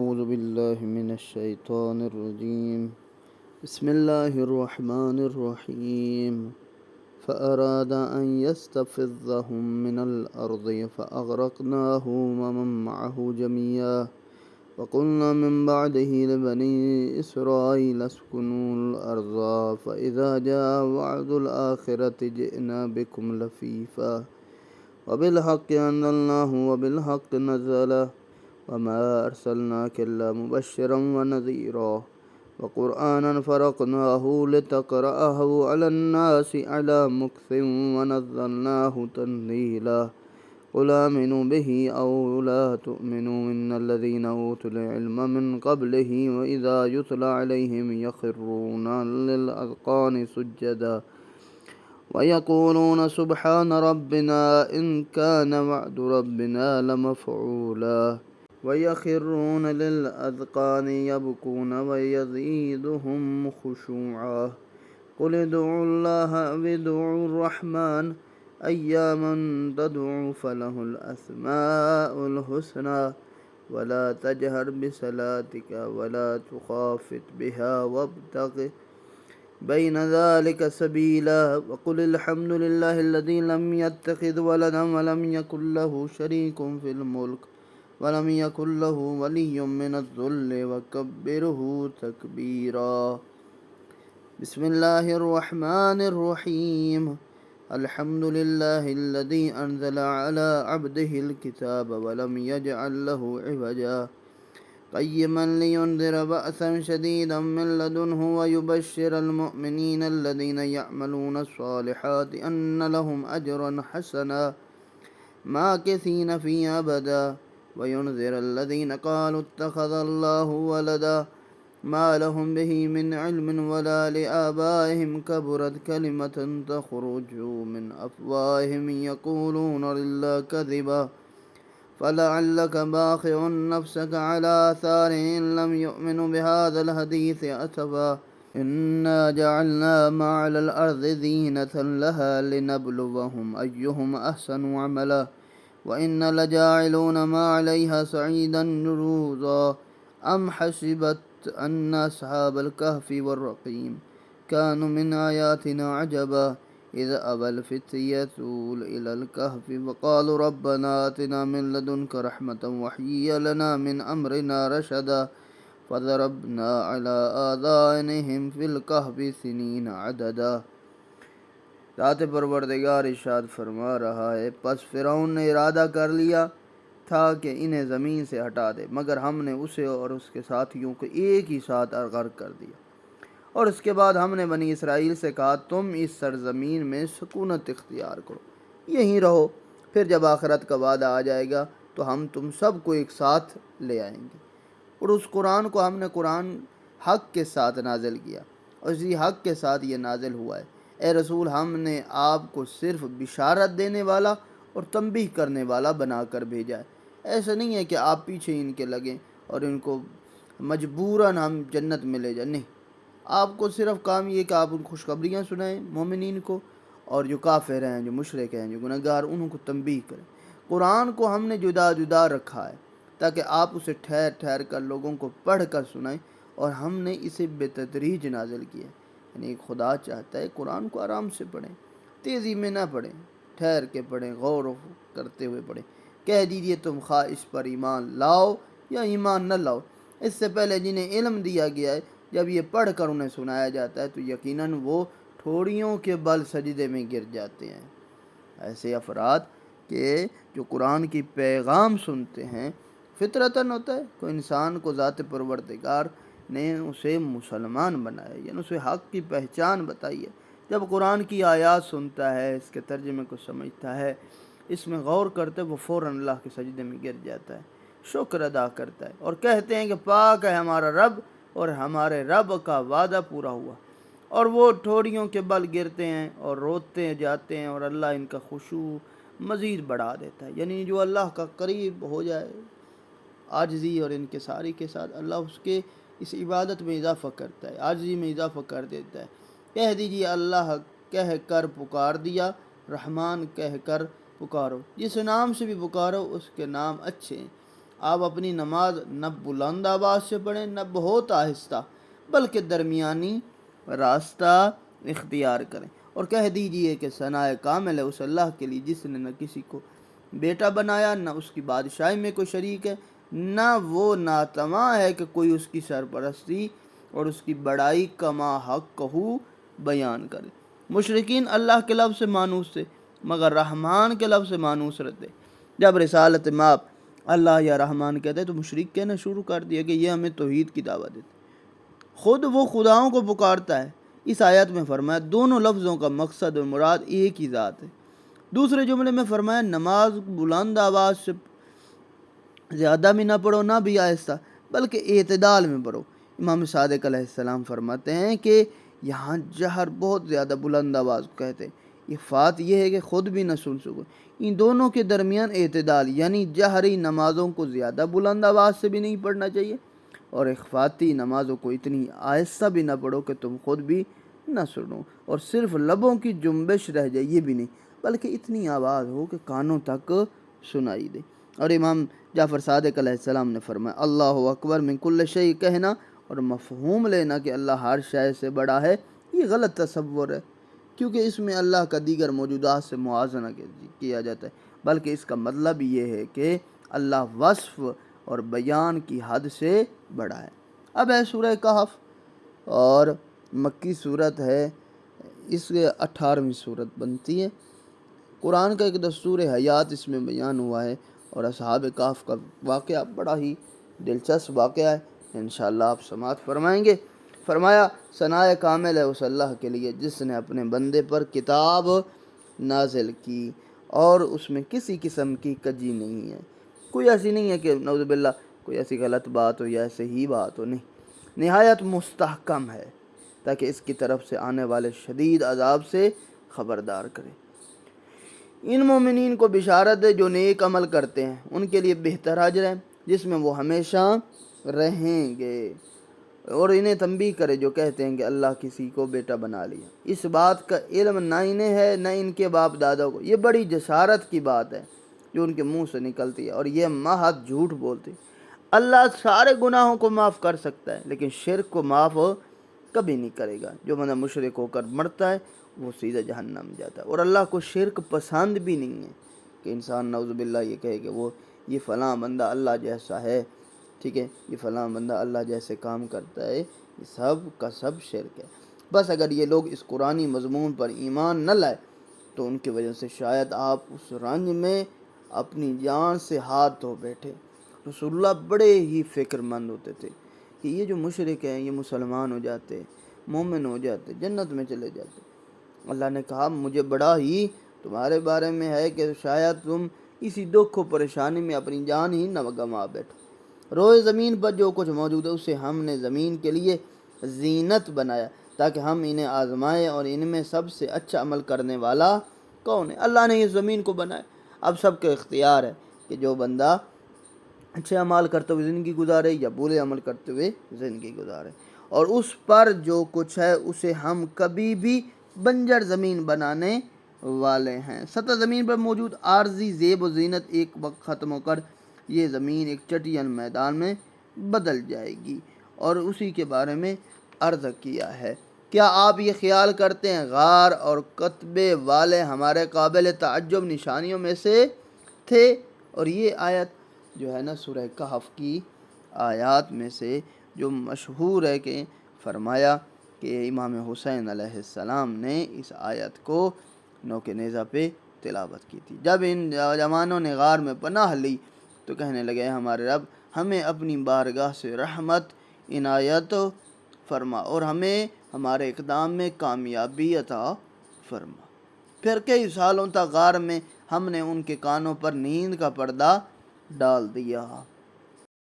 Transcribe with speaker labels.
Speaker 1: أعوذ بالله من الشيطان الرجيم. بسم الله الرحمن الرحيم. فأراد أن يستفزهم من الأرض فأغرقناه ومن معه جميعا وقلنا من بعده لبني إسرائيل اسكنوا الأرض فإذا جاء وعد الآخرة جئنا بكم لفيفا وبالحق أنزلناه وبالحق نزله وما أرسلناك إلا مبشرا ونذيرا وقرآنا فرقناه لتقرأه على الناس على مكث ونزلناه تنزيلا قل آمنوا به أو لا تؤمنوا إن الذين أوتوا العلم من قبله وإذا يتلى عليهم يخرون للأذقان سجدا ويقولون سبحان ربنا إن كان وعد ربنا لمفعولا ويخرون للأذقان يبكون ويزيدهم خشوعا قل ادعوا الله أو ادعوا الرحمن أياما تدعوا فله الأسماء الحسنى ولا تجهر بصلاتك ولا تخافت بها وابتغ بين ذلك سبيلا وقل الحمد لله الذي لم يتخذ ولدا ولم يكن له شريك في الملك ولم يكن له ولي من الذل وكبره تكبيرا. بسم الله الرحمن الرحيم. الحمد لله الذي أنزل على عبده الكتاب ولم يجعل له عوجا قيما لينذر بأسا شديدا من لدنه ويبشر المؤمنين الذين يعملون الصالحات أن لهم أجرا حسنا ماكثين فيه أبدا وينذر الذين قالوا اتخذ الله ولدا ما لهم به من علم ولا لآبائهم كبرت كلمة تخرج من أفواههم يقولون لله كذبا فلعلك باخع نفسك على آثارهم إن لم يؤمنوا بهذا الحديث أسفا إنا جعلنا ما على الأرض زينة لها لنبلوهم أيهم أحسن عملا وإنا لجاعلون ما عليها صعيدا جرزا أم حسبت أن أصحاب الكهف والرقيم كانوا من آياتنا عجبا إذا أبى الفتية إلى الكهف وقالوا ربنا آتنا من لدنك رحمة وهيئ لنا من أمرنا رشدا فضربنا على آذانهم في الكهف سنين عددا. ذات پروردگار ارشاد فرما رہا ہے، پس فرعون نے ارادہ کر لیا تھا کہ انہیں زمین سے ہٹا دے، مگر ہم نے اسے اور اس کے ساتھیوں کو ایک ہی ساتھ غرق کر دیا، اور اس کے بعد ہم نے بنی اسرائیل سے کہا تم اس سرزمین میں سکونت اختیار کرو، یہیں رہو، پھر جب آخرت کا وعدہ آ جائے گا تو ہم تم سب کو ایک ساتھ لے آئیں گے۔ اور اس قرآن کو ہم نے قرآن حق کے ساتھ نازل کیا، اور اسی حق کے ساتھ یہ نازل ہوا ہے۔ اے رسول، ہم نے آپ کو صرف بشارت دینے والا اور تنبیہ کرنے والا بنا کر بھیجا ہے۔ ایسا نہیں ہے کہ آپ پیچھے ان کے لگیں اور ان کو مجبوراً ہم جنت میں لے جائیں، نہیں، آپ کو صرف کام یہ کہ آپ ان خوشخبریاں سنائیں مومنین کو، اور جو کافر ہیں، جو مشرک ہیں، جو گنہگار، انہوں کو تنبیہ کریں۔ قرآن کو ہم نے جدا جدا رکھا ہے تاکہ آپ اسے ٹھہر ٹھہر کر لوگوں کو پڑھ کر سنائیں، اور ہم نے اسے بتدریج نازل کیا ہے، یعنی خدا چاہتا ہے قرآن کو آرام سے پڑھیں، تیزی میں نہ پڑھیں، ٹھہر کے پڑھیں، غور کرتے ہوئے پڑھیں۔ کہہ دیجئے تم خواہ اس پر ایمان لاؤ یا ایمان نہ لاؤ، اس سے پہلے جنہیں علم دیا گیا ہے جب یہ پڑھ کر انہیں سنایا جاتا ہے تو یقیناً وہ ٹھوڑیوں کے بل سجدے میں گر جاتے ہیں۔ ایسے افراد کہ جو قرآن کی پیغام سنتے ہیں، فطرتاً ہوتا ہے، کوئی انسان کو ذات پروردگار نے اسے مسلمان بنایا، یعنی اسے حق کی پہچان بتائی ہے۔ جب قرآن کی آیات سنتا ہے، اس کے ترجمے کو سمجھتا ہے، اس میں غور کرتے وہ فوراً اللہ کے سجدے میں گر جاتا ہے، شکر ادا کرتا ہے، اور کہتے ہیں کہ پاک ہے ہمارا رب، اور ہمارے رب کا وعدہ پورا ہوا، اور وہ ٹھوڑیوں کے بل گرتے ہیں اور روتے جاتے ہیں، اور اللہ ان کا خشوع مزید بڑھا دیتا ہے۔ یعنی جو اللہ کا قریب ہو جائے عاجزی اور انکساری کے ساتھ، اللہ اس کے اس عبادت میں اضافہ کرتا ہے، عاجزی میں اضافہ کر دیتا ہے۔ کہہ دیجئے اللہ کہہ کر پکار دیا، رحمان کہہ کر پکارو، جس نام سے بھی پکارو اس کے نام اچھے ہیں۔ آپ اپنی نماز نہ بلند آواز سے پڑھیں نہ بہت آہستہ، بلکہ درمیانی راستہ اختیار کریں، اور کہہ دیجئے کہ ثناء کامل ہے اس اللہ کے لیے جس نے نہ کسی کو بیٹا بنایا، نہ اس کی بادشاہی میں کوئی شریک ہے، نہ وہ ناتواں ہے کہ کوئی اس کی سرپرستی اور اس کی بڑائی کما حق کہو بیان کرے۔ مشرکین اللہ کے لفظ سے مانوس تھے، مگر رحمان کے لفظ سے مانوس رہتے۔ جب رسالت مآب اللہ یا رحمان کہتے تو مشرک کہنا شروع کر دیا کہ یہ ہمیں توحید کی دعوت دیتے۔ خود وہ خداؤں کو پکارتا ہے۔ اس آیت میں فرمایا دونوں لفظوں کا مقصد اور مراد ایک ہی ذات ہے۔ دوسرے جملے میں فرمایا نماز بلند آواز سے زیادہ بھی نہ پڑھو نہ بھی آہستہ، بلکہ اعتدال میں پڑھو۔ امام صادق علیہ السلام فرماتے ہیں کہ یہاں جہر بہت زیادہ بلند آواز کو کہتے ہیں، اخفات یہ ہے کہ خود بھی نہ سن سکو۔ ان دونوں کے درمیان اعتدال، یعنی جہری نمازوں کو زیادہ بلند آواز سے بھی نہیں پڑھنا چاہیے اور اخفاتی نمازوں کو اتنی آہستہ بھی نہ پڑھو کہ تم خود بھی نہ سنو اور صرف لبوں کی جنبش رہ جائے، یہ بھی نہیں، بلکہ اتنی آواز ہو کہ کانوں تک سنائی دے۔ اور امام جعفر صادق علیہ السلام نے فرمایا اللہ اکبر من کل شیء کہنا اور مفہوم لینا کہ اللہ ہر شے سے بڑا ہے، یہ غلط تصور ہے، کیونکہ اس میں اللہ کا دیگر موجودات سے موازنہ کیا جاتا ہے، بلکہ اس کا مطلب یہ ہے کہ اللہ وصف اور بیان کی حد سے بڑا ہے۔ اب ہے سورہ کہف، اور مکی صورت ہے، اس 18ویں صورت بنتی ہے۔ قرآن کا ایک دستور حیات اس میں بیان ہوا ہے، اور اصحاب کہف کا واقعہ بڑا ہی دلچسپ واقعہ ہے، انشاءاللہ آپ سماعت فرمائیں گے۔ فرمایا ثناء کامل ہے اس اللہ کے لیے جس نے اپنے بندے پر کتاب نازل کی اور اس میں کسی قسم کی کجی نہیں ہے، کوئی ایسی نہیں ہے کہ نعوذ باللہ کوئی ایسی غلط بات ہو یا ایسے ہی بات ہو، نہیں، نہایت مستحکم ہے تاکہ اس کی طرف سے آنے والے شدید عذاب سے خبردار کرے۔ ان مومنین کو بشارت ہے جو نیک عمل کرتے ہیں، ان کے لیے بہتر اجر ہے جس میں وہ ہمیشہ رہیں گے، اور انہیں تنبیہ کرے جو کہتے ہیں کہ اللہ کسی کو بیٹا بنا لیا۔ اس بات کا علم نہ انہیں ہے نہ ان کے باپ دادا کو، یہ بڑی جسارت کی بات ہے جو ان کے منہ سے نکلتی ہے، اور یہ محض جھوٹ بولتے ہیں۔ اللہ سارے گناہوں کو معاف کر سکتا ہے لیکن شرک کو معاف کبھی نہیں کرے گا۔ جو بندہ مشرک ہو کر مرتا ہے وہ سیدھا جہنم جاتا ہے، اور اللہ کو شرک پسند بھی نہیں ہے کہ انسان نعوذ باللہ یہ کہے کہ وہ یہ فلاں بندہ اللہ جیسا ہے، ٹھیک ہے، یہ فلاں بندہ اللہ جیسے کام کرتا ہے، یہ سب کا سب شرک ہے۔ بس اگر یہ لوگ اس قرآنی مضمون پر ایمان نہ لائے تو ان کی وجہ سے شاید آپ اس رنج میں اپنی جان سے ہاتھ دھو بیٹھے۔ رسول اللہ بڑے ہی فکر مند ہوتے تھے کہ یہ جو مشرک ہیں یہ مسلمان ہو جاتے، مومن ہو جاتے، جنت میں چلے جاتے۔ اللہ نے کہا مجھے بڑا ہی تمہارے بارے میں ہے کہ شاید تم اسی دکھ و پریشانی میں اپنی جان ہی نہ گنوا بیٹھو۔ روئے زمین پر جو کچھ موجود ہے اسے ہم نے زمین کے لیے زینت بنایا تاکہ ہم انہیں آزمائیں اور ان میں سب سے اچھا عمل کرنے والا کون ہے۔ اللہ نے یہ زمین کو بنایا، اب سب کا اختیار ہے کہ جو بندہ اچھے عمل کرتے ہوئے زندگی گزارے یا برے عمل کرتے ہوئے زندگی گزارے، اور اس پر جو کچھ ہے اسے ہم کبھی بھی بنجر زمین بنانے والے ہیں۔ سطح زمین پر موجود عارضی زیب و زینت ایک وقت ختم ہو کر یہ زمین ایک چٹین میدان میں بدل جائے گی، اور اسی کے بارے میں عرض کیا ہے۔ کیا آپ یہ خیال کرتے ہیں غار اور کتبے والے ہمارے قابل تعجب نشانیوں میں سے تھے؟ اور یہ آیت جو ہے نا سورہ کہف کی آیات میں سے جو مشہور ہے کہ فرمایا کہ امام حسین علیہ السلام نے اس آیت کو نوک نیزہ پہ تلاوت کی تھی۔ جب ان جوانوں نے غار میں پناہ لی تو کہنے لگے ہمارے رب ہمیں اپنی بارگاہ سے رحمت عنایت فرما اور ہمیں ہمارے اقدام میں کامیابی عطا فرما۔ پھر کئی سالوں تک غار میں ہم نے ان کے کانوں پر نیند کا پردہ ڈال دیا۔